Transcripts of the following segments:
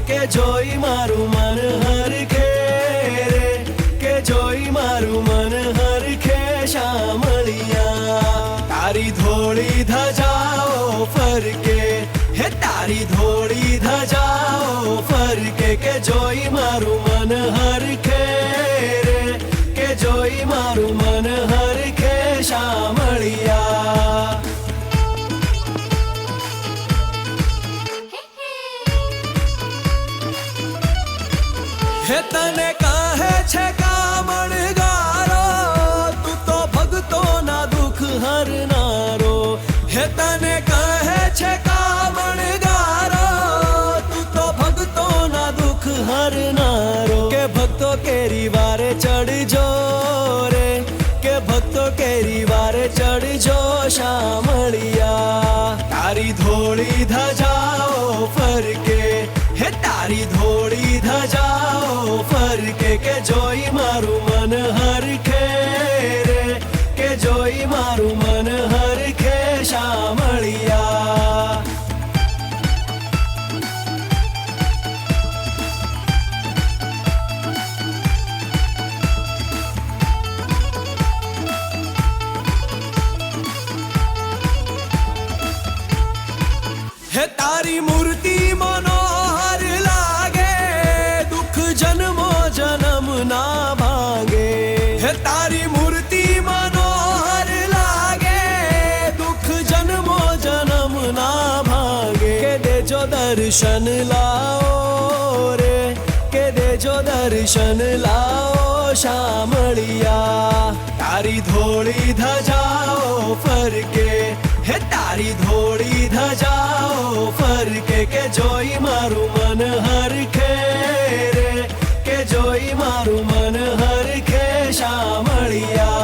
કે જોઈ મારું મન હરખે રે, કે જોઈ મારું મન હરખે શામળિયા. તારી ધોળી ધજાઓ ફરકે, હે તારી ધોળી ધજાઓ ફરકે, કે જોઈ મારું મન હરખે રે, કે જોઈ મારું મન હરખે શામળિયા. હે તને કહે છે કામણગારો, તું તો ભક્તોના દુઃખ હરનારો. હે તને કહે છે કામણગારો, તું તો ભક્તોના દુઃખ હરનારો. કે ભક્તો કેરી વારે ચડજો રે, કે ભક્તો કેરી વારે ચડજો શામળિયા. તારી ધોળી ધજાઓ ફરકે, હે તારી ધોળી ધજાઓ ફરકે, કે જોઈ મારું મન હરખે રે, કે જોઈ મારું મન હરખે શામળિયા. હે તારી મૂર્તિ મનોહર લાગે, દુઃખ જન્મો જન્મ ના ભાગે. હે તારી મૂર્તિ મનોહર લાગે, દુઃખ જન્મો જન્મ ના ભાગે. કે દેજો દર્શન લાઓ રે, કે દેજો દર્શન લાઓ શામળિયા. તારી ધોળી ધજાઓ ફરકે, હે તારી ધોળી ધજાઓ ફરકે, કે જોઈ મારું મન હરખે રે, કે જોઈ મારું મન હરખે શામળિયા.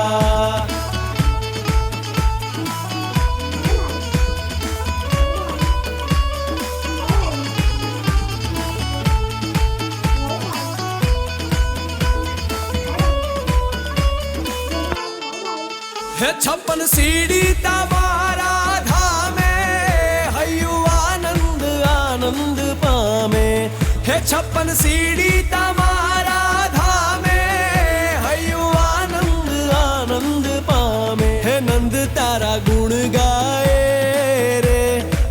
હે 56 સીડી તમારા ધામે, હૈયું આનંદ આનંદ પામે. હે 56 સીડી તમારા ધામે, હૈયું આનંદ આનંદ પામે. હે નંદ તારા ગુણ ગાય રે,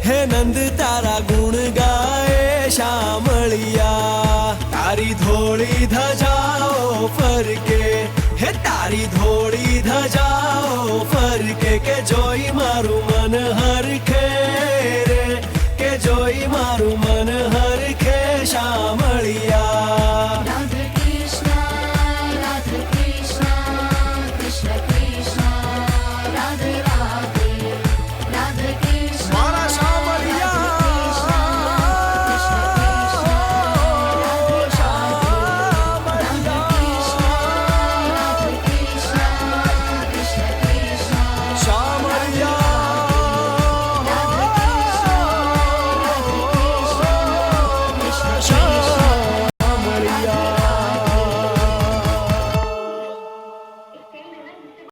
હે નંદ તારા ગુણ ગાય શામળિયા. તારી ધોળી ધજાઓ ફરકે, હે તારી ધોળી ધજાઓ ફરકે, કે જોઈ મારું